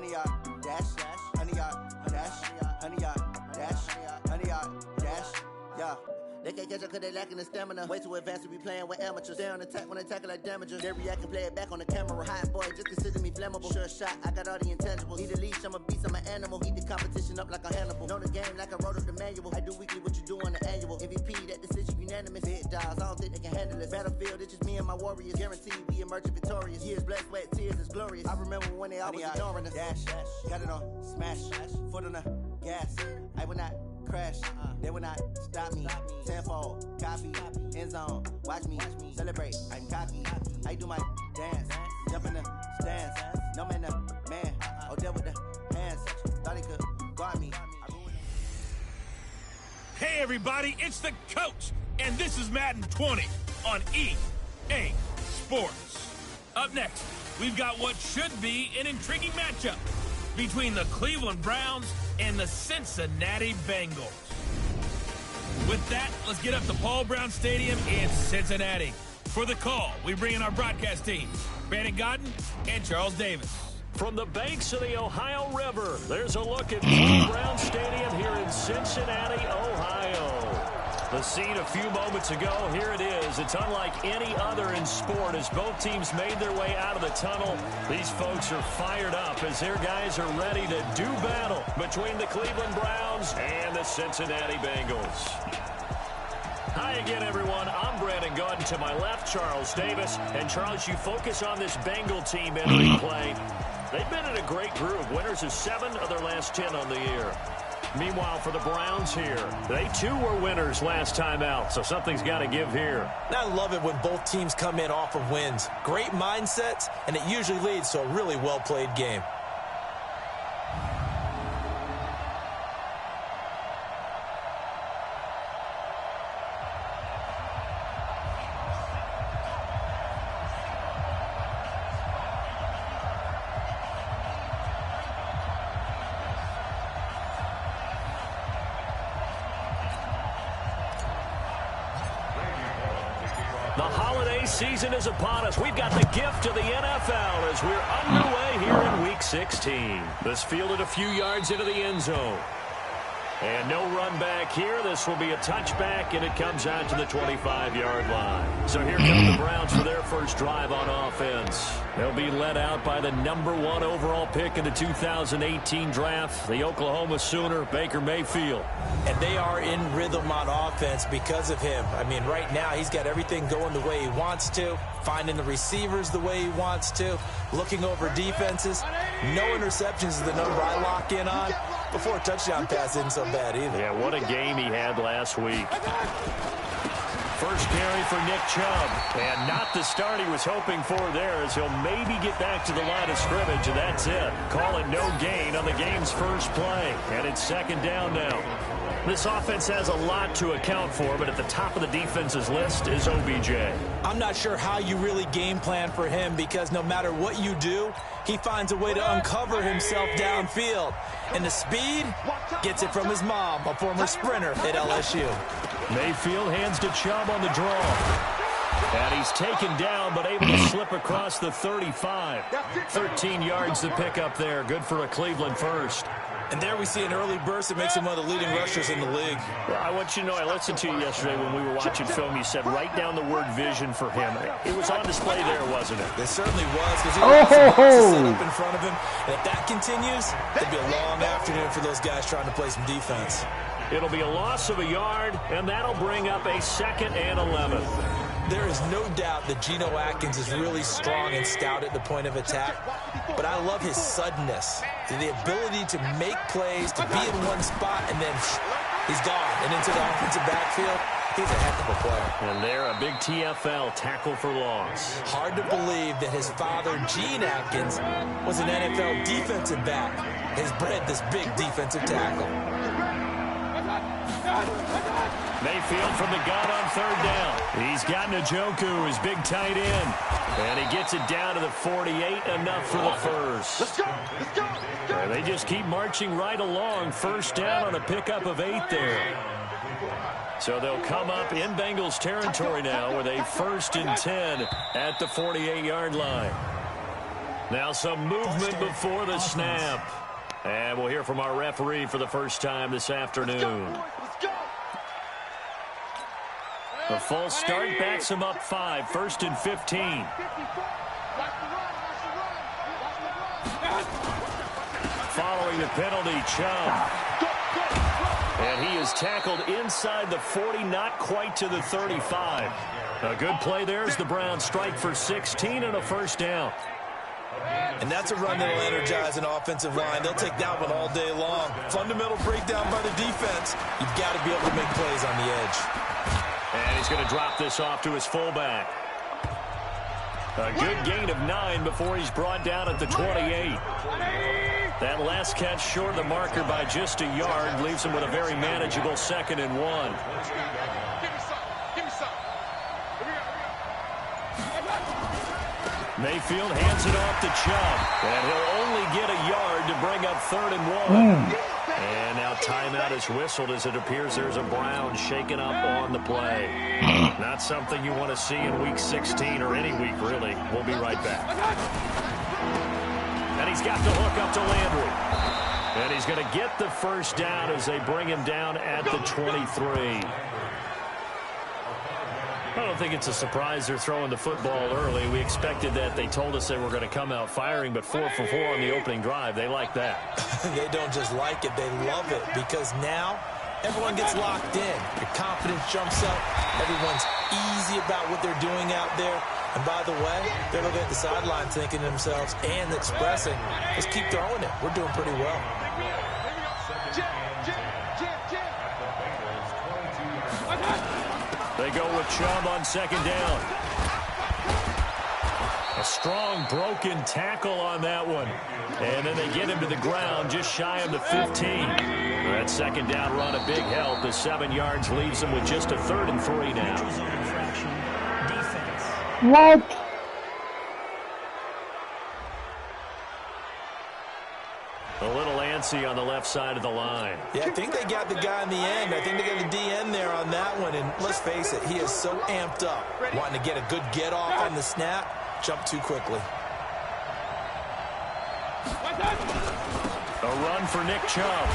100 yard dash, 100 yard dash, 100 yard dash, 100 yard dash, yeah. They can't catch up cause they lacking the stamina. Way too advanced to be playing with amateurs. Stay on attack when they tackle like damagers. They react and play it back on the camera. Hot boy, just consider me flammable. Sure shot, I got all the intangibles. Need a leash, I'm a beast, I'm an animal. Eat the competition up like a Hannibal. Know the game like I wrote up the manual. I do weekly what you do on the annual. MVP, that decision unanimous. Big dogs, I don't think they can handle this. Battlefield, it's just me and my warriors. Guaranteed we emerge victorious. Years, blood, sweat, tears, it's glorious. I remember when they always ignoring us. Dash, got it on, smash, foot on the gas. I will not crash, they will not stop me. Tenfold, copy, end zone, watch me celebrate. I can copy, I do my dance, jump in the stands. No man, man, oh there with the hands. Thought he could guard me. Hey everybody, it's the coach, and this is Madden 20 on EA Sports. Up next, we've got what should be an intriguing matchup between the Cleveland Browns and the Cincinnati Bengals. With that, let's get up to Paul Brown Stadium in Cincinnati. For the call, we bring in our broadcast team, Brandon Godden and Charles Davis. From the banks of the Ohio River, there's a look at Paul Brown Stadium here in Cincinnati, Ohio. The scene a few moments ago, here it is. It's unlike any other in sport as both teams made their way out of the tunnel. These folks are fired up as their guys are ready to do battle between the Cleveland Browns and the Cincinnati Bengals. Hi again, everyone. I'm Brandon Godden. To my left, Charles Davis. And Charles, you focus on this Bengal team entering play. They've been in a great group. Winners of 7 of their last 10 on the year. Meanwhile, for the Browns here, they too were winners last time out, so something's got to give here. I love it when both teams come in off of wins. Great mindsets, and it usually leads to a really well-played game. The holiday season is upon us. We've got the gift of the NFL as we're underway here in Week 16. This fielded a few yards into the end zone. And no run back here. This will be a touchback, and it comes out to the 25-yard line. So here come the Browns for their first drive on offense. They'll be led out by the #1 overall pick in the 2018 draft, the Oklahoma Sooner, Baker Mayfield. And they are in rhythm on offense because of him. I mean, right now he's got everything going the way he wants to, finding the receivers the way he wants to, looking over defenses. No interceptions is the number I lock in on. Before a touchdown pass isn't so bad either. Yeah, what a game he had last week. First carry for Nick Chubb. And not the start he was hoping for there as he'll maybe get back to the line of scrimmage, and that's it. Call it no gain on the game's first play. And it's second down now. This offense has a lot to account for, but at the top of the defense's list is OBJ. I'm not sure how you really game plan for him because no matter what you do, he finds a way to uncover himself downfield. And the speed gets it from his mom, a former sprinter at LSU. Mayfield hands to Chubb on the draw. And he's taken down, but able to slip across the 35. 13 yards to pick up there. Good for a Cleveland first. And there we see an early burst that makes him one of the leading rushers in the league. Well, I want you to know, I listened to you yesterday when we were watching film. You said write down the word vision for him. It was on display there, wasn't it? It certainly was, because he had some boxes set up in front of him. And if that continues, it'll be a long afternoon for those guys trying to play some defense. It'll be a loss of a yard, and that'll bring up a 2nd and 11. There is no doubt that Geno Atkins is really strong and stout at the point of attack, but I love his suddenness, the ability to make plays, to be in one spot, and then he's gone and into the offensive backfield. He's a heck of a player. And there, a big TFL, tackle for loss. Hard to believe that his father, Gene Atkins, was an NFL defensive back, has bred this big defensive tackle. Mayfield from the gun on 3rd down. He's got Njoku, his big tight end. And he gets it down to the 48, enough for the first. Let's go! Let's go! And they just keep marching right along. First down on a pickup of 8 there. So they'll come up in Bengals territory now with a 1st and 10 at the 48-yard line. Now some movement before the snap. And we'll hear from our referee for the first time this afternoon. A false start backs him up 5, 1st and 15. Following the penalty, Chubb. And he is tackled inside the 40, not quite to the 35. A good play there as the Browns strike for 16 and a first down. And that's a run that will energize an offensive line. They'll take that one all day long. Fundamental breakdown by the defense. You've got to be able to make plays on the edge. And he's going to drop this off to his fullback. A good gain of 9 before he's brought down at the 28. That last catch short of the marker by just a yard leaves him with a very manageable 2nd and 1. Mayfield hands it off to Chubb. And he'll only get a yard to bring up 3rd and 1. And now timeout is whistled as it appears there's a Brown shaken up on the play. Not something you want to see in Week 16 or any week, really. We'll be right back. And he's got the hook up to Landry. And he's going to get the first down as they bring him down at the 23. I don't think it's a surprise they're throwing the football early. We expected that. They told us they were going to come out firing, but 4 for 4 on the opening drive. They like that. They don't just like it. They love it because now everyone gets locked in. Your confidence jumps up. Everyone's easy about what they're doing out there. And by the way, they're looking at the sideline thinking to themselves and expressing, let's keep throwing it. We're doing pretty well. They go with Chubb on 2nd down. A strong broken tackle on that one. And then they get him to the ground just shy of the 15. That 2nd down run a big help. The 7 yards leaves them with just a 3rd and 3 now. What? A little antsy on the left side of the line. Yeah, I think they got the guy in the end. I think they got the DN there on that one. And let's face it, he is so amped up, wanting to get a good get off on the snap, jump too quickly. A run for Nick Chubb.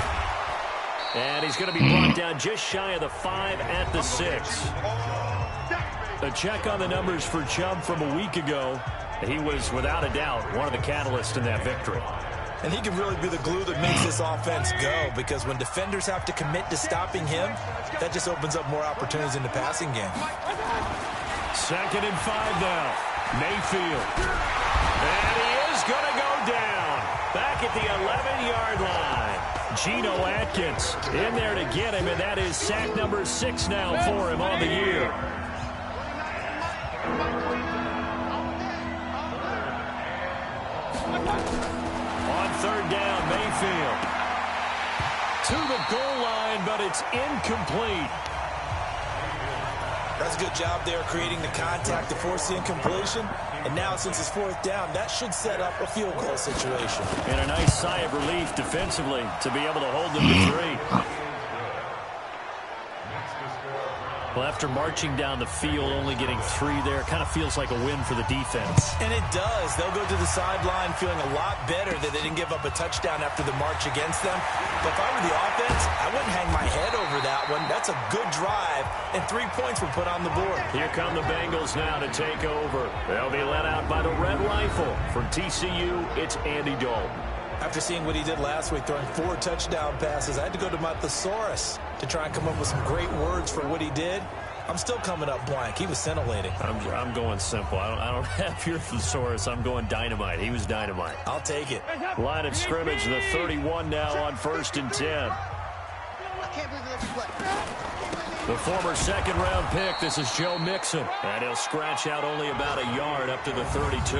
And he's going to be brought down just shy of the 5 at the 6. A check on the numbers for Chubb from a week ago. He was, without a doubt, one of the catalysts in that victory. And he can really be the glue that makes this offense go, because when defenders have to commit to stopping him, that just opens up more opportunities in the passing game. 2nd and 5 now. Mayfield. And he is going to go down. Back at the 11-yard line. Geno Atkins in there to get him, and that is sack number 6 now for him on the year. On 3rd down, Mayfield. To the goal line, but it's incomplete. That's a good job there creating the contact to force the incompletion. And now, since it's 4th down, that should set up a field goal situation. And a nice sigh of relief defensively to be able to hold them to 3. Well, after marching down the field, only getting 3 there, kind of feels like a win for the defense. And it does. They'll go to the sideline feeling a lot better that they didn't give up a touchdown after the march against them. But if I were the offense, I wouldn't hang my head over that one. That's a good drive, and 3 points were put on the board. Here come the Bengals now to take over. They'll be led out by the Red Rifle. For TCU, it's Andy Dalton. After seeing what he did last week, throwing 4 touchdown passes, I had to go to my thesaurus to try and come up with some great words for what he did. I'm still coming up blank. He was scintillating. I'm going simple. I don't have your thesaurus. I'm going dynamite. He was dynamite. I'll take it. Line of scrimmage, the 31 now on 1st and 10. The former 2nd-round pick, this is Joe Mixon. And he'll scratch out only about a yard up to the 32.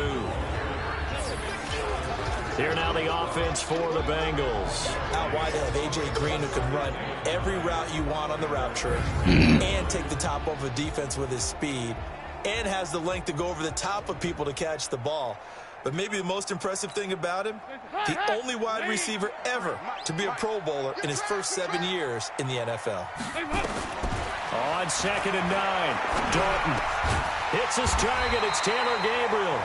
Here now the offense for the Bengals. Out wide they have A.J. Green, who can run every route you want on the route tree and take the top of a defense with his speed and has the length to go over the top of people to catch the ball. But maybe the most impressive thing about him, the only wide receiver ever to be a Pro Bowler in his first 7 years in the NFL. On 2nd and 9, Dalton hits his target. It's Taylor Gabriel.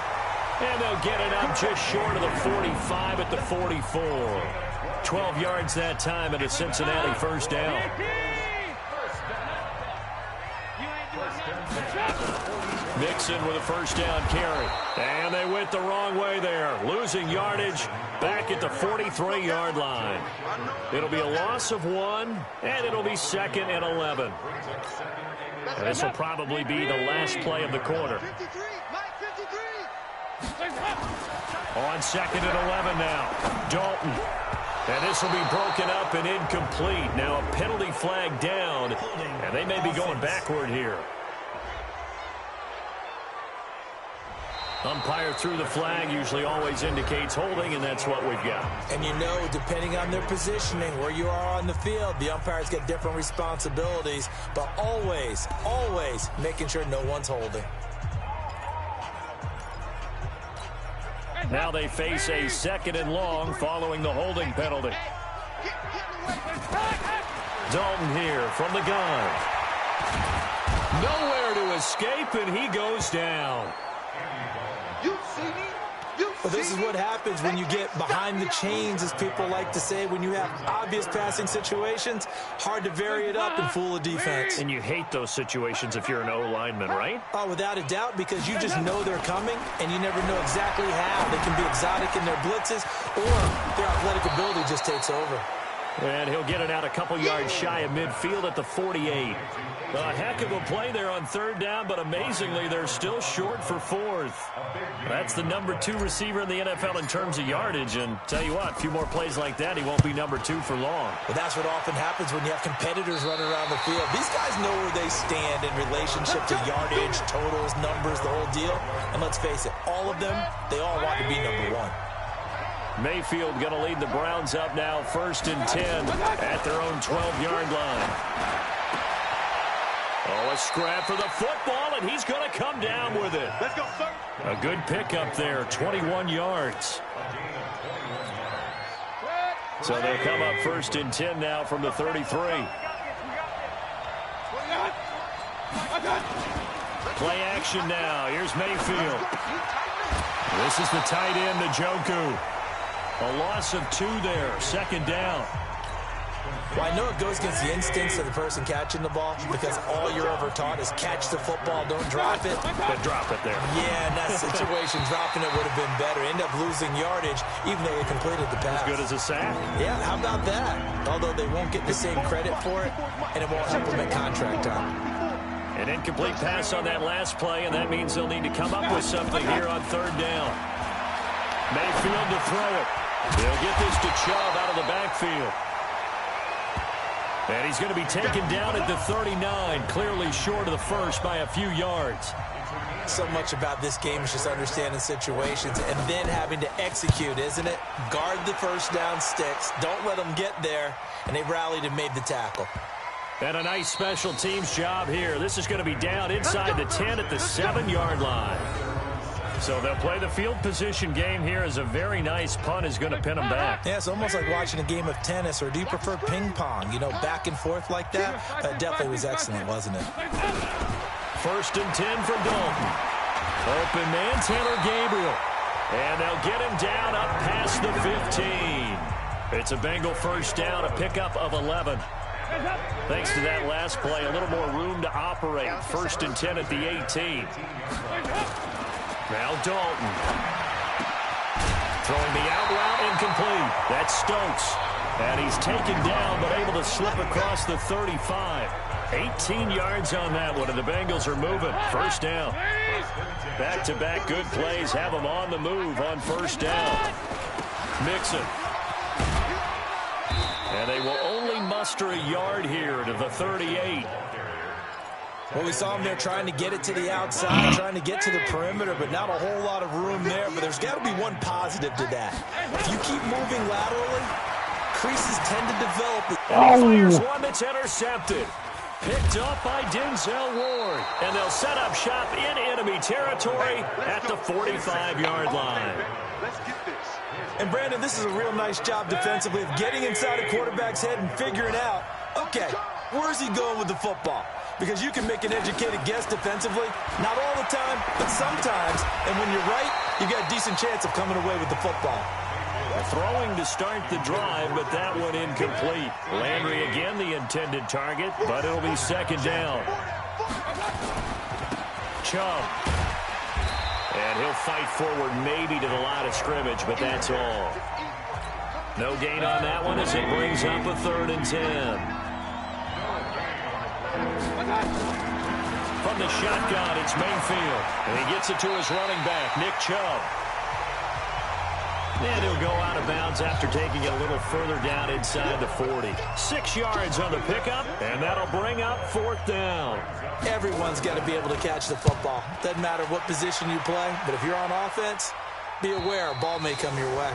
And they'll get it up just short of the 45 at the 44. 12 yards that time at a Cincinnati first down. Mixon with a first down carry. And they went the wrong way there. Losing yardage back at the 43-yard line. It'll be a loss of 1, and it'll be 2nd and 11. And this will probably be the last play of the quarter. On 2nd and 11 now. Dalton. And this will be broken up and incomplete. Now a penalty flag down, and they may be going backward here. Umpire threw the flag, usually always indicates holding, and that's what we've got. And you know, depending on their positioning, where you are on the field, the umpires get different responsibilities, but always, always making sure no one's holding. Now they face a 2nd and long following the holding penalty. Dalton here from the gun. Nowhere to escape, and he goes down. Well, this is what happens when you get behind the chains, as people like to say. When you have obvious passing situations, hard to vary it up and fool a defense. And you hate those situations if you're an O-lineman, right? Oh, without a doubt, because you just know they're coming, and you never know exactly how. They can be exotic in their blitzes, or their athletic ability just takes over. And he'll get it out a couple yards shy of midfield at the 48. A heck of a play there on 3rd down, but amazingly, they're still short for 4th. That's the number 2 receiver in the NFL in terms of yardage, and tell you what, a few more plays like that, he won't be number 2 for long. Well, that's what often happens when you have competitors running around the field. These guys know where they stand in relationship to yardage, totals, numbers, the whole deal. And let's face it, all of them, they all want to be number 1. Mayfield going to lead the Browns up now, 1st and 10 at their own 12-yard line. Oh, a scrap for the football, and he's going to come down with it. Let's go, sir. A good pickup there, 21 yards. So they'll come up 1st and 10 now from the 33. Play action now. Here's Mayfield. This is the tight end, Njoku. A loss of 2 there, 2nd down. Well, I know it goes against the instincts of the person catching the ball, because all you're ever taught is catch the football, don't drop it. But drop it there. Yeah, in that situation, dropping it would have been better. End up losing yardage, even though they completed the pass. As good as a sack. Yeah, how about that? Although they won't get the same credit for it, and it won't help them at contract time. An incomplete pass on that last play, and that means they'll need to come up with something here on 3rd down. Mayfield to throw it. They'll get this to Chubb out of the backfield. And he's going to be taken down at the 39, clearly short of the first by a few yards. So much about this game is just understanding situations and then having to execute, isn't it? Guard the first down sticks. Don't let them get there. And they rallied and made the tackle. And a nice special teams job here. This is going to be down inside the 10 at the 7-yard line. So they'll play the field position game here as a very nice punt is going to pin them back. Yeah, it's almost like watching a game of tennis, or do you prefer ping pong? You know, back and forth like that? That definitely was excellent, wasn't it? 1st and 10 from Dalton. Open man, Taylor Gabriel. And they'll get him down up past the 15. It's a Bengal first down, a pickup of 11. Thanks to that last play, a little more room to operate. 1st and 10 at the 18. Now Dalton. Throwing the out route, incomplete. That's Stokes. And he's taken down, but able to slip across the 35. 18 yards on that one, and the Bengals are moving. 1st down. Back-to-back good plays have them on the move on 1st down. Mixon. And they will only muster a yard here to the 38. Well, we saw him there trying to get it to the outside, trying to get to the perimeter, but not a whole lot of room there. But there's got to be one positive to that. If you keep moving laterally, creases tend to develop. And he fires one that's intercepted. Picked up by Denzel Ward. And they'll set up shop in enemy territory at the 45-yard line. Let's get this. And, Brandon, this is a real nice job defensively of getting inside a quarterback's head and figuring out, okay, where's he going with the football? Because you can make an educated guess defensively, not all the time, but sometimes. And when you're right, you've got a decent chance of coming away with the football. Throwing to start the drive, but that one incomplete. Landry again the intended target, but it'll be second down. Chubb. And he'll fight forward maybe to the line of scrimmage, but that's all. No gain on that one as it brings up a 3rd and 10. From the shotgun, it's Mayfield. And he gets it to his running back, Nick Chubb. And he'll go out of bounds after taking it a little further down inside the 40. 6 yards on the pickup, and that'll bring up 4th down. Everyone's got to be able to catch the football. Doesn't matter what position you play, but if you're on offense, be aware a ball may come your way.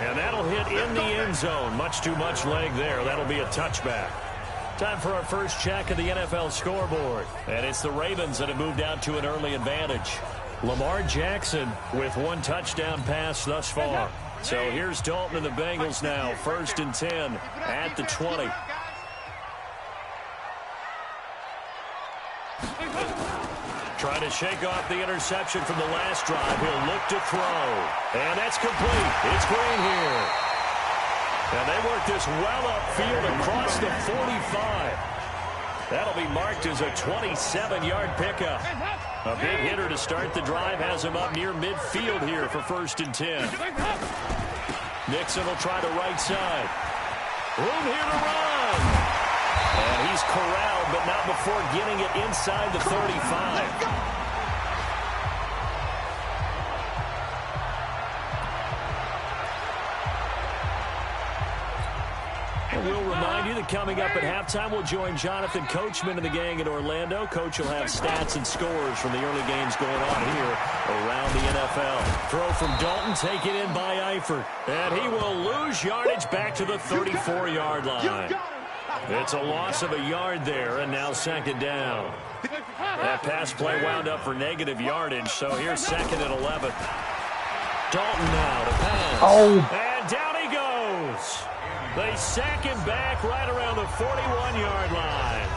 And that'll hit in the end zone. Much too much leg there. That'll be a touchback. Time for our first check of the NFL scoreboard. And it's the Ravens that have moved out to an early advantage. Lamar Jackson with 1 touchdown pass thus far. So here's Dalton and the Bengals now. 1st and 10 at the 20. Trying to shake off the interception from the last drive. He'll look to throw. And that's complete. It's Green here. And they work this well upfield across the 45. That'll be marked as a 27-yard pickup. A big hitter to start the drive has him up near midfield here for 1st and 10. Nixon will try the right side. Room here to run. And he's corralled, but not before getting it inside the 35. And we'll remind you that coming up at halftime, we'll join Jonathan Coachman and the gang in Orlando. Coach will have stats and scores from the early games going on here around the NFL. Throw from Dalton, taken in by Eifert. And he will lose yardage back to the 34-yard line. It's a loss of a yard there, and now 2nd down. That pass play wound up for negative yardage, so here's 2nd and 11. Dalton now to pass. And down he goes. They sack him back right around the 41-yard line.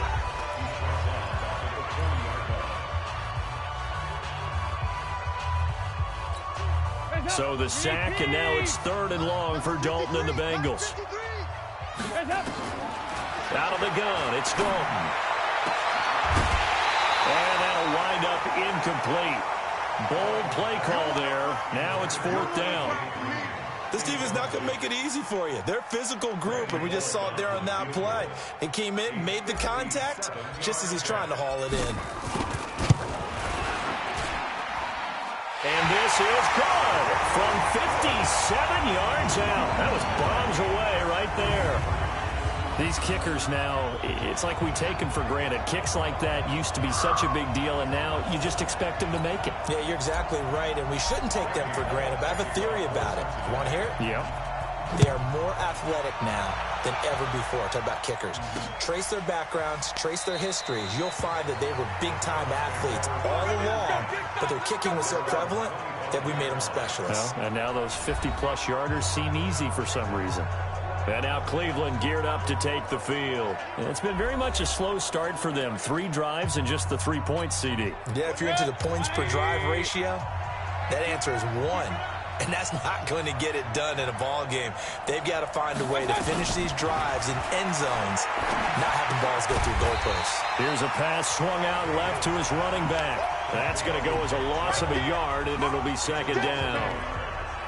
So the sack, and now it's 3rd and long for Dalton and the Bengals. Out of the gun, it's Dalton. And that'll wind up incomplete. Bold play call there. Now it's 4th down. This team is not going to make it easy for you. They're a physical group, and we just saw it there on that play. It came in, made the contact, just as he's trying to haul it in. And this is good from 57 yards out. That was bombs away right there. These kickers now, it's like we take them for granted. Kicks like that used to be such a big deal, and now you just expect them to make it. Yeah, you're exactly right, and we shouldn't take them for granted, but I have a theory about it. You want to hear it? Yeah. They are more athletic now than ever before. Talk about kickers. Trace their backgrounds, trace their histories. You'll find that they were big-time athletes all along, but their kicking was so prevalent that we made them specialists. Well, and now those 50-plus yarders seem easy for some reason. And now Cleveland geared up to take the field. And it's been very much a slow start for them. 3 drives and just the 3 points, CD. Yeah, if you're into the points per drive ratio, that answer is 1. And that's not going to get it done in a ball game. They've got to find a way to finish these drives in end zones, not having balls go through goalposts. Here's a pass swung out left to his running back. That's going to go as a loss of a yard, and it'll be 2nd down.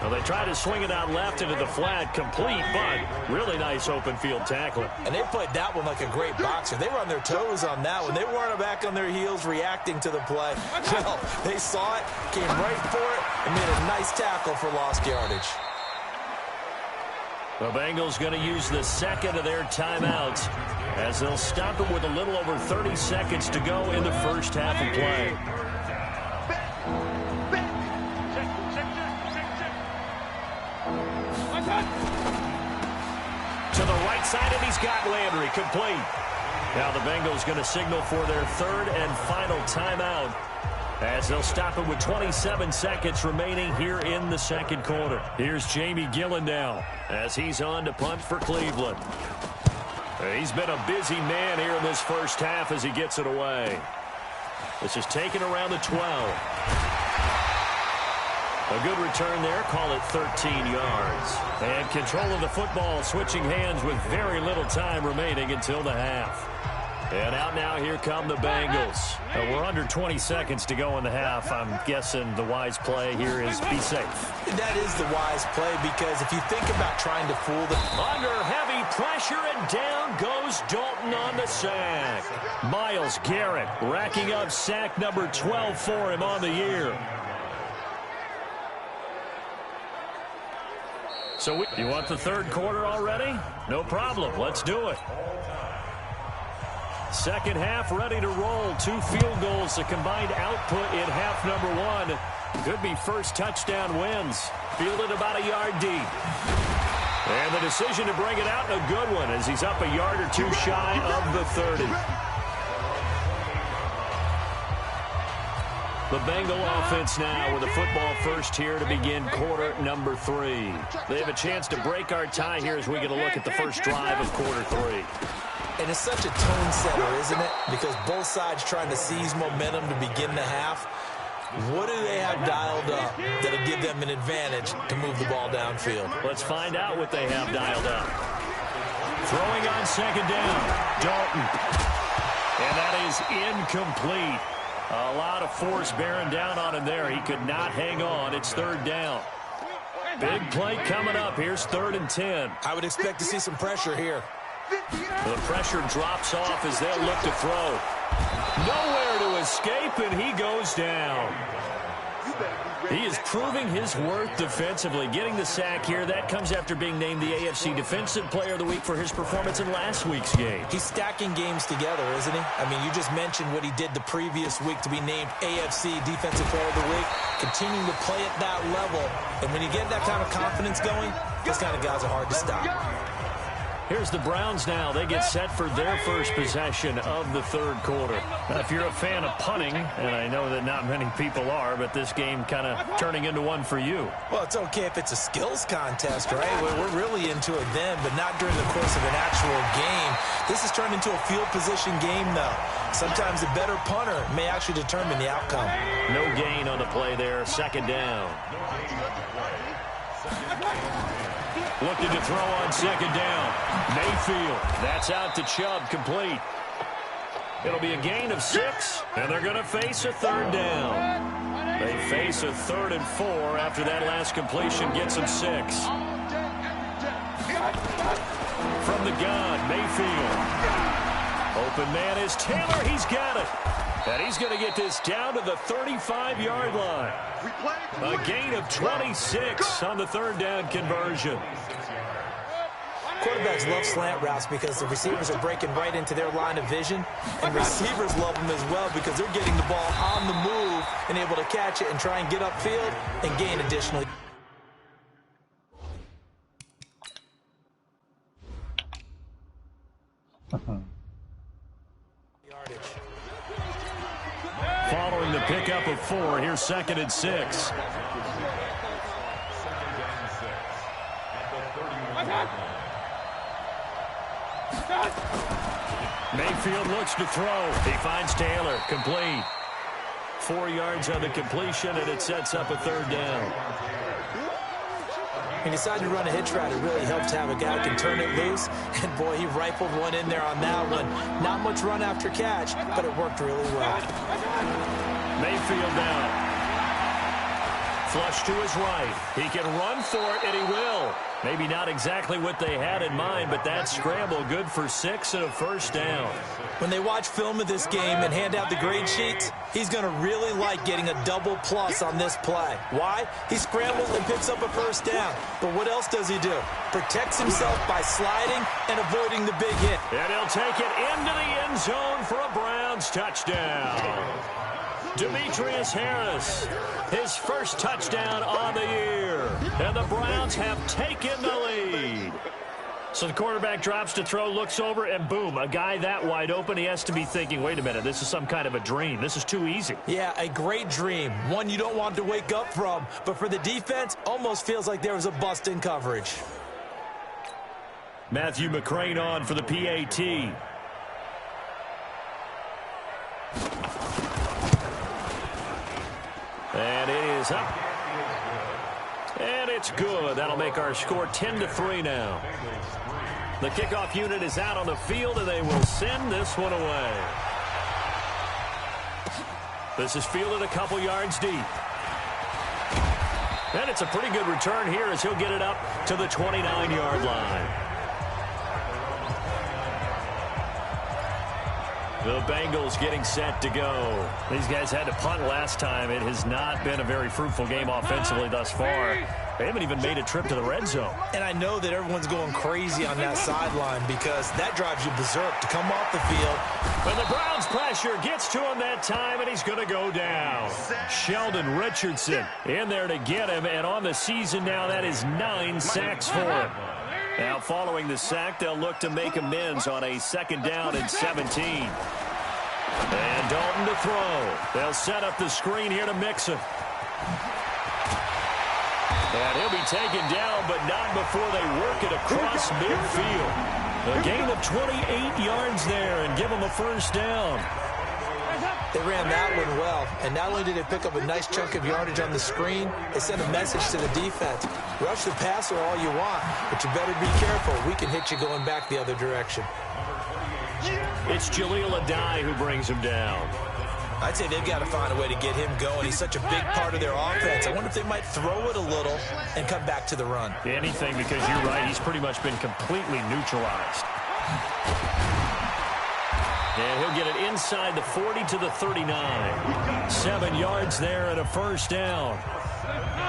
Well, they tried to swing it out left into the flat, complete, but really nice open field tackling. And they played that one like a great boxer. They were on their toes on that one. They weren't back on their heels reacting to the play. No, they saw it, came right for it, and made a nice tackle for lost yardage. The Bengals going to use the 2nd of their timeouts as they'll stop it with a little over 30 seconds to go in the first half of play. To the right side, and he's got Landry complete. Now the Bengals going to signal for their 3rd and final timeout as they'll stop it with 27 seconds remaining here in the 2nd quarter. Here's Jamie Gillen now as he's on to punt for Cleveland. He's been a busy man here in this first half as he gets it away. This is taken around the 12. A good return there. Call it 13 yards. And control of the football switching hands with very little time remaining until the half. And out now, here come the Bengals. We're under 20 seconds to go in the half. I'm guessing the wise play here is be safe. That is the wise play, because if you think about trying to fool them. Under heavy pressure, and down goes Dalton on the sack. Myles Garrett racking up sack number 12 for him on the year. So you want the third quarter already? No problem. Let's do it. Second half ready to roll. 2 field goals, the combined output in half number 1. Could be first touchdown wins. Fielded about a yard deep. And the decision to bring it out, a good one, as he's up a yard or 2 shy of the 30. The Bengal offense now with a football first here to begin quarter number 3. They have a chance to break our tie here as we get a look at the first drive of quarter 3. And it's such a tone setter, isn't it? Because both sides trying to seize momentum to begin the half. What do they have dialed up that'll give them an advantage to move the ball downfield? Let's find out what they have dialed up. Throwing on second down, Dalton. And that is incomplete. A lot of force bearing down on him there. He could not hang on. It's third down. Big play coming up. Here's 3rd and 10. I would expect to see some pressure here. The pressure drops off as they'll look to throw. Nowhere to escape, and he goes down. He is proving his worth defensively. Getting the sack here, that comes after being named the AFC Defensive Player of the Week for his performance in last week's game. He's stacking games together, isn't he? I mean, you just mentioned what he did the previous week to be named AFC Defensive Player of the Week. Continuing to play at that level. And when you get that kind of confidence going, those kind of guys are hard to stop. Here's the Browns now. They get set for their first possession of the third quarter. Now, if you're a fan of punting, and I know that not many people are, but this game kind of turning into one for you. Well, it's okay if it's a skills contest, right? We're really into it then, but not during the course of an actual game. This has turned into a field position game, though. Sometimes the better punter may actually determine the outcome. No gain on the play there. Second down. Looking to throw on second down. Mayfield. That's out to Chubb. Complete. It'll be a gain of 6, and they're going to face a third down. They face a 3rd and 4 after that last completion gets them 6. From the gun, Mayfield. Open man is Taylor. He's got it. And he's going to get this down to the 35-yard line. A gain of 26 on the third down conversion. Quarterbacks love slant routes because the receivers are breaking right into their line of vision. And receivers love them as well because they're getting the ball on the move and able to catch it and try and get upfield and gain additional. Following the pickup of 4, here's 2nd and 6. Mayfield looks to throw. He finds Taylor. Complete. 4 yards on the completion, and it sets up a third down. He decided to run a hitch route. It really helps to have a guy who can turn it loose. And, boy, he rifled one in there on that one. Not much run after catch, but it worked really well. Mayfield down. Flush to his right. He can run for it, and he will. Maybe not exactly what they had in mind, but that scramble good for 6 and a first down. When they watch film of this game and hand out the grade sheets, he's going to really like getting a double plus on this play. Why? He scrambles and picks up a first down. But what else does he do? Protects himself by sliding and avoiding the big hit. And he'll take it into the end zone for a Browns touchdown. Demetrius Harris, his first touchdown on the year. And the Browns have taken the lead. So the quarterback drops to throw, looks over, and boom, a guy that wide open, he has to be thinking, wait a minute, this is some kind of a dream. This is too easy. Yeah, a great dream. One you don't want to wake up from. But for the defense, almost feels like there was a bust in coverage. Matthew McCrane on for the PAT. And it is up. It's good. That'll make our score 10-3 now. The kickoff unit is out on the field, and they will send this one away. This is fielded a couple yards deep. And it's a pretty good return here as he'll get it up to the 29-yard line. The Bengals getting set to go. These guys had to punt last time. It has not been a very fruitful game offensively thus far. They haven't even made a trip to the red zone. And I know that everyone's going crazy on that sideline because that drives you berserk to come off the field. But the Browns pressure gets to him that time, and he's going to go down. Sheldon Richardson in there to get him, and on the season now, that is 9 sacks for him. Now, following the sack, they'll look to make amends on a 2nd down and 17. And Dalton to throw. They'll set up the screen here to Mixon. And he'll be taken down, but not before they work it across midfield. A gain of 28 yards there and give them a 1st down. They ran that one well, and not only did they pick up a nice chunk of yardage on the screen, they sent a message to the defense. Rush the passer all you want, but you better be careful. We can hit you going back the other direction. It's Jaleel Adai who brings him down. I'd say they've got to find a way to get him going. He's such a big part of their offense. I wonder if they might throw it a little and come back to the run. Anything, because you're right, he's pretty much been completely neutralized. And he'll get it inside the 40 to the 39. 7 yards there and a 1st down.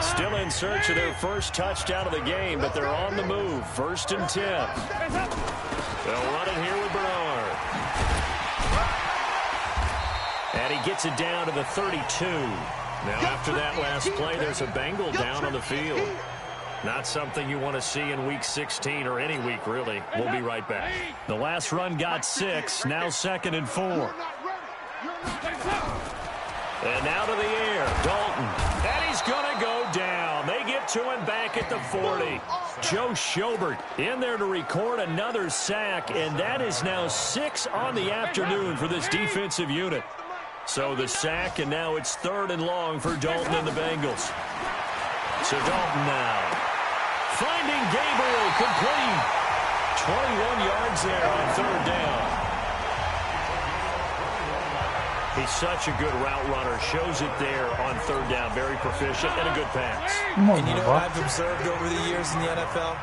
Still in search of their first touchdown of the game, but they're on the move. 1st and 10. They'll run it here with Bernard. And he gets it down to the 32. Now, after that last play, there's a Bengal down on the field. Not something you want to see in Week 16 or any week, really. We'll be right back. The last run got 6. Now 2nd and 4. And now to the air. Dalton. And he's going to go down. They get to him back at the 40. Joe Schobert in there to record another sack. And that is now 6 on the afternoon for this defensive unit. So the sack, and now it's 3rd and long for Dalton and the Bengals. So Dalton now. Finding Gabriel, complete. 21 yards there on 3rd down. He's such a good route runner. Shows it there on 3rd down. Very proficient and a good pass. And you know what I've observed over the years in the NFL?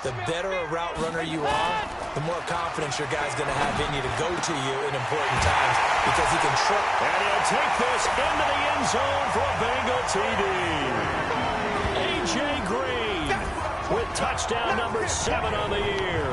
The better a route runner you are, the more confidence your guy's going to have in you to go to you in important times because he can trip. And he'll take this into the end zone for a Bengal TD. A.J. Green with touchdown number 7 on the year,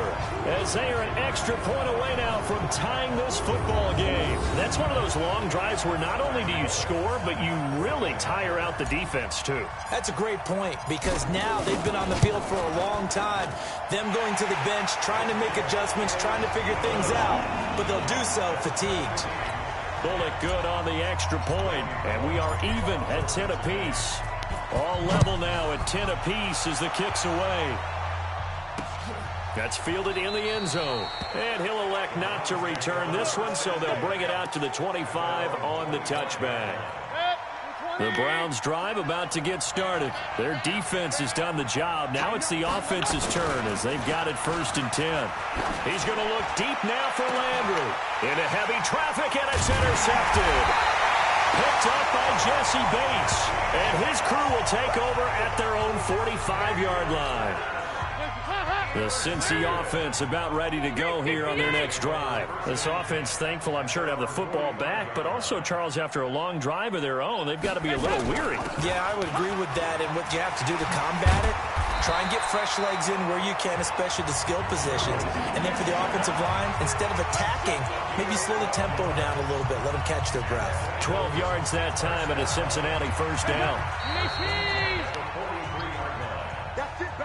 as they are an extra point away now from tying this football game. That's one of those long drives where not only do you score, but you really tire out the defense too. That's a great point, because now they've been on the field for a long time. Them going to the bench, trying to make adjustments, trying to figure things out, but they'll do so fatigued. Bullock good on the extra point, and we are even at 10 apiece. All level now at 10 apiece as the kick's away. That's fielded in the end zone. And he'll elect not to return this one, so they'll bring it out to the 25 on the touchback. The Browns drive about to get started. Their defense has done the job. Now it's the offense's turn as they've got it 1st and 10. He's going to look deep now for Landry. Into heavy traffic, and it's intercepted. Picked up by Jesse Bates. And his crew will take over at their own 45-yard line. The Cincy offense about ready to go here on their next drive. This offense thankful, I'm sure, to have the football back, but also, Charles, after a long drive of their own, they've got to be a little weary. Yeah, I would agree with that, and what you have to do to combat it, try and get fresh legs in where you can, especially the skill positions. And then for the offensive line, instead of attacking, maybe slow the tempo down a little bit, let them catch their breath. 12 yards that time and a Cincinnati 1st down.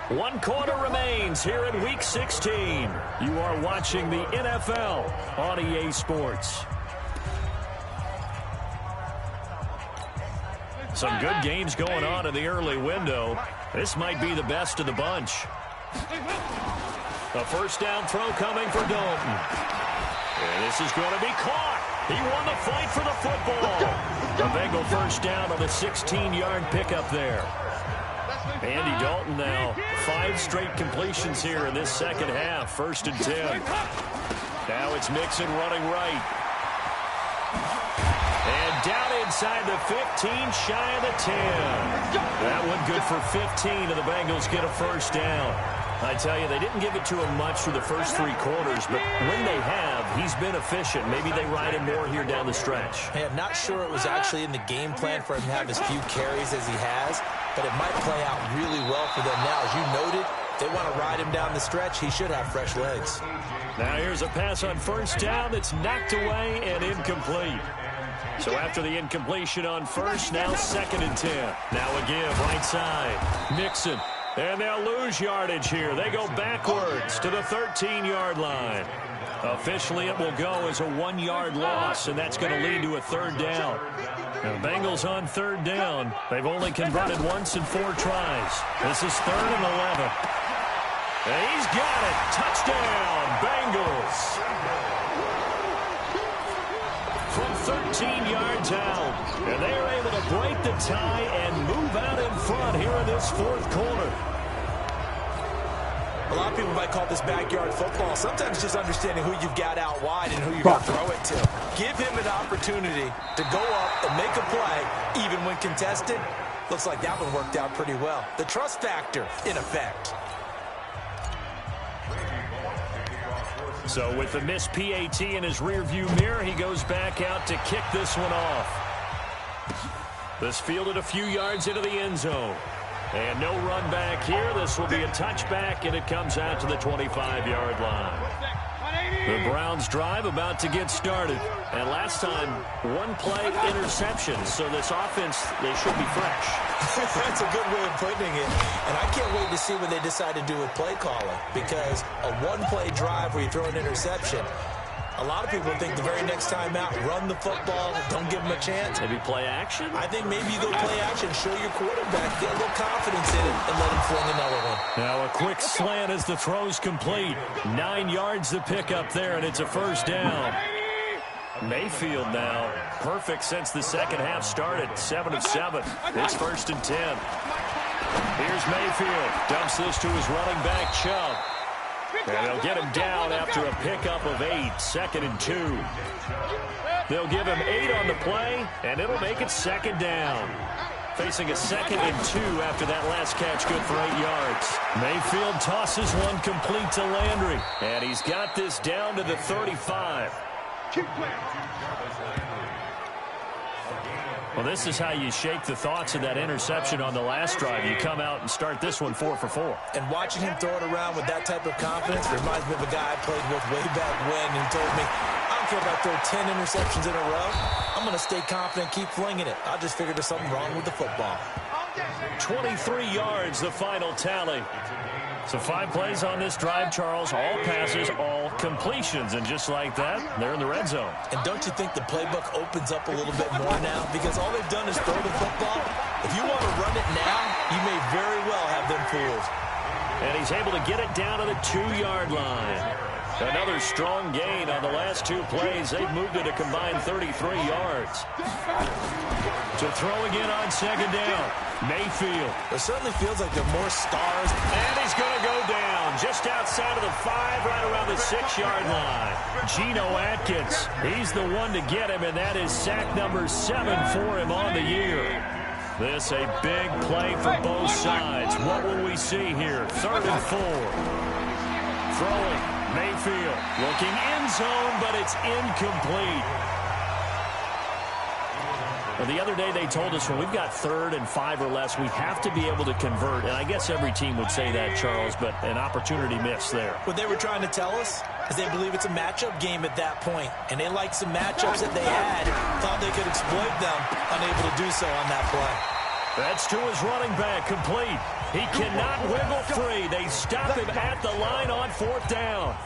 1 quarter remains here in Week 16. You are watching the NFL on EA Sports. Some good games going on in the early window. This might be the best of the bunch. A 1st down throw coming for Dalton. And this is going to be caught. He won the fight for the football. A Bengal 1st down on the 16-yard pickup there. Andy Dalton now. 5 straight completions here in this second half. 1st and 10. Now it's Mixon running right. And down inside the 15, shy of the 10. That one good for 15, and the Bengals get a 1st down. I tell you, they didn't give it to him much for the first 3 quarters, but when they have, he's been efficient. Maybe they ride him more here down the stretch. Hey, I'm not sure it was actually in the game plan for him to have as few carries as he has, but it might play out really well for them now. As you noted, they want to ride him down the stretch. He should have fresh legs. Now here's a pass on 1st down that's knocked away and incomplete. So after the incompletion on 1st, now 2nd and 10. Now a give right side. Mixon. And they'll lose yardage here. They go backwards to the 13-yard line. Officially, it will go as a 1-yard loss, and that's going to lead to a 3rd down. Now, the Bengals on 3rd down. They've only converted once in 4 tries. This is 3rd and 11. And he's got it. Touchdown, Bengals. From 13 yards out. And they are able to break the tie and move out in front here in this 4th quarter. A lot of people might call this backyard football. Sometimes just understanding who you've got out wide and who you're going to throw it to. Give him an opportunity to go up and make a play, even when contested. Looks like that one worked out pretty well. The trust factor, in effect. So with the missed PAT in his rearview mirror, he goes back out to kick this one off. This fielded a few yards into the end zone. And no run back here. This will be a touchback, and it comes out to the 25-yard line. The Browns drive about to get started. And last time, 1-play interception. So this offense, they should be fresh. That's a good way of putting it. And I can't wait to see what they decide to do with play calling. Because a 1-play drive where you throw an interception, a lot of people think the very next time out, run the football, don't give them a chance. Maybe play action? I think maybe you go play action, show your quarterback, get a little confidence in it, and let him fling another one. Now a quick slant as the throw's complete. 9 yards to pick up there, and it's a 1st down. Mayfield now, perfect since the second half started. 7 of 7. It's 1st and 10. Here's Mayfield. Dumps this to his running back, Chubb. And they'll get him down after a pickup of 8. 2nd and 2. They'll give him 8 on the play, and it'll make it 2nd down. Facing a 2nd and 2 after that last catch, good for 8 yards. Mayfield tosses one complete to Landry, and he's got this down to the 35. Well, this is how you shake the thoughts of that interception on the last drive. You come out and start this one 4 for 4. And watching him throw it around with that type of confidence reminds me of a guy I played with way back when who told me, I don't care if I throw 10 interceptions in a row. I'm going to stay confident, keep flinging it. I just figured there's something wrong with the football. 23 yards, the final tally. So 5 plays on this drive, Charles. All passes, all completions. And just like that, they're in the red zone. And don't you think the playbook opens up a little bit more now? Because all they've done is throw the football. If you want to run it now, you may very well have them fooled. And he's able to get it down to the 2-yard line. Another strong gain on the last 2 plays. They've moved it a combined 33 yards. To throw again on 2nd down. Mayfield. It certainly feels like there are more stars. And he's going to go down just outside of the 5, right around the 6-yard line. Geno Atkins, he's the one to get him, and that is sack number 7 for him on the year. This a big play for both sides. What will we see here? 3rd and 4. Throwing. Mayfield looking end zone, but it's incomplete. Well, the other day they told us when we've got 3rd and 5 or less, we have to be able to convert. And I guess every team would say that, Charles, but an opportunity missed there. What they were trying to tell us is they believe it's a matchup game at that point. And they liked some matchups that they had, thought they could exploit them, unable to do so on that play. That's to his running back, complete. He cannot wiggle free. They stop him at the line on 4th down.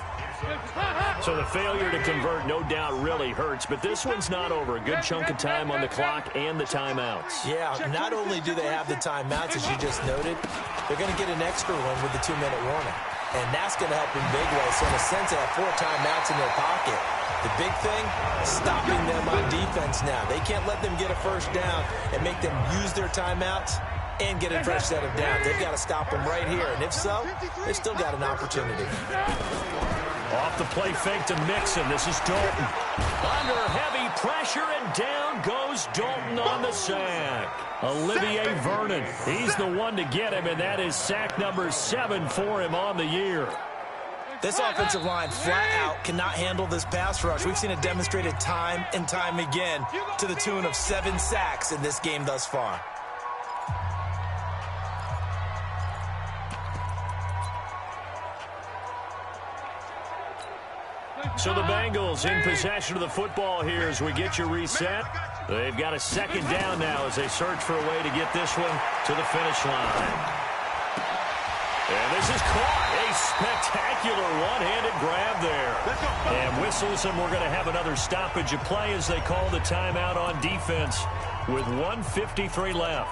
So the failure to convert, no doubt, really hurts. But this one's not over. A good chunk of time on the clock and the timeouts. Yeah, not only do they have the timeouts, as you just noted, they're going to get an extra one with the 2-minute warning. And that's going to help in big ways. So in a sense, they have 4 timeouts in their pocket. The big thing, stopping them on defense now. They can't let them get a 1st down and make them use their timeouts and get a fresh set of downs. They've got to stop them right here, and if so, they've still got an opportunity. Off the play fake to Mixon. This is Dalton. Under heavy pressure, and down goes Dalton on the sack. Olivier Vernon, he's the one to get him, and that is sack number 7 for him on the year. This offensive line flat out cannot handle this pass rush. We've seen it demonstrated time and time again to the tune of 7 sacks in this game thus far. So the Bengals in possession of the football here as we get you reset. They've got a second down now as they search for a way to get this one to the finish line. And this is caught. A spectacular one-handed grab there. And whistles, and we're going to have another stoppage of play as they call the timeout on defense with 1:53 left.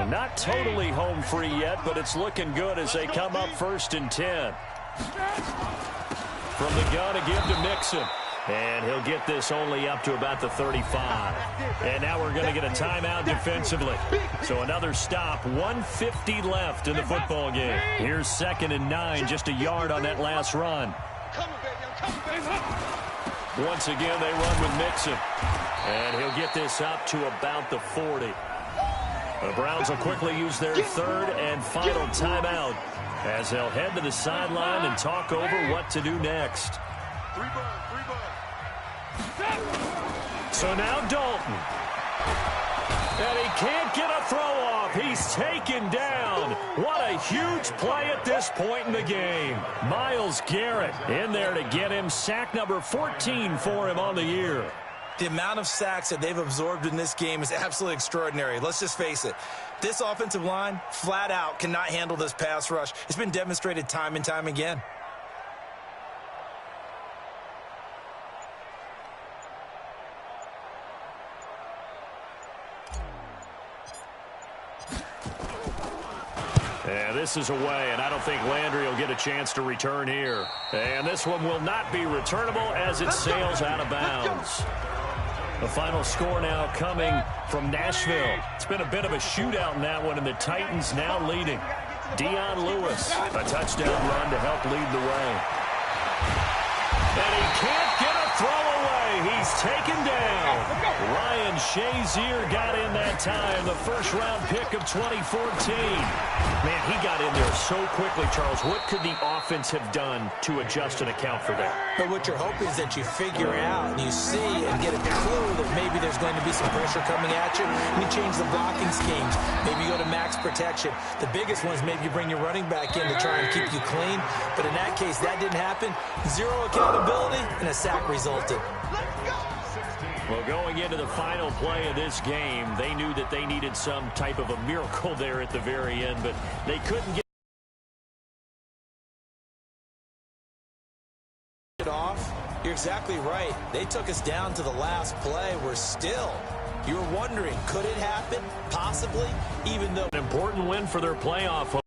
Not totally home free yet, but it's looking good as they come up 1st and 10. From the gun to give to Mixon. And he'll get this only up to about the 35. And now we're going to get a timeout defensively. So another stop, 1:50 left in the football game. Here's 2nd and 9, just a yard on that last run. Once again, they run with Mixon. And he'll get this up to about the 40. The Browns will quickly use their 3rd and final timeout as they'll head to the sideline and talk over what to do next. So now Dalton. And he can't get a throw off. He's taken down. What a huge play at this point in the game. Myles Garrett in there to get him sack number 14 for him on the year. The amount of sacks that they've absorbed in this game is absolutely extraordinary. Let's just face it. This offensive line, flat out, cannot handle this pass rush. It's been demonstrated time and time again. And this is away, and I don't think Landry will get a chance to return here. And this one will not be returnable as it sails out of bounds. The final score now coming from Nashville. It's been a bit of a shootout in that one, and the Titans now leading. Dion Lewis, a touchdown run to help lead the way. And he can't get a throw away. He's taken down. Ryan Shazier got in that time, the first-round pick of 2014. Man, he got in there so quickly, Charles. What could the offense have done to adjust and account for that? But what you're hoping is that you figure out and you see and get a clue that maybe there's going to be some pressure coming at you, and you change the blocking schemes. Maybe you go to max protection. The biggest one is maybe you bring your running back in to try and keep you clean. But in that case, that didn't happen. 0 accountability, and a sack resulted. Well, going into the final play of this game, they knew that they needed some type of a miracle there at the very end, but they couldn't get it off. You're exactly right. They took us down to the last play. We're still, you're wondering, could it happen? Possibly, even though an important win for their playoff home.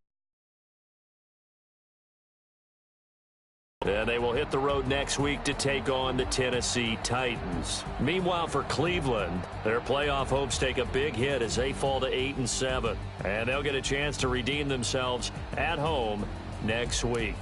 They will hit the road next week to take on the Tennessee Titans. Meanwhile, for Cleveland, their playoff hopes take a big hit as they fall to 8-7. And they'll get a chance to redeem themselves at home next week.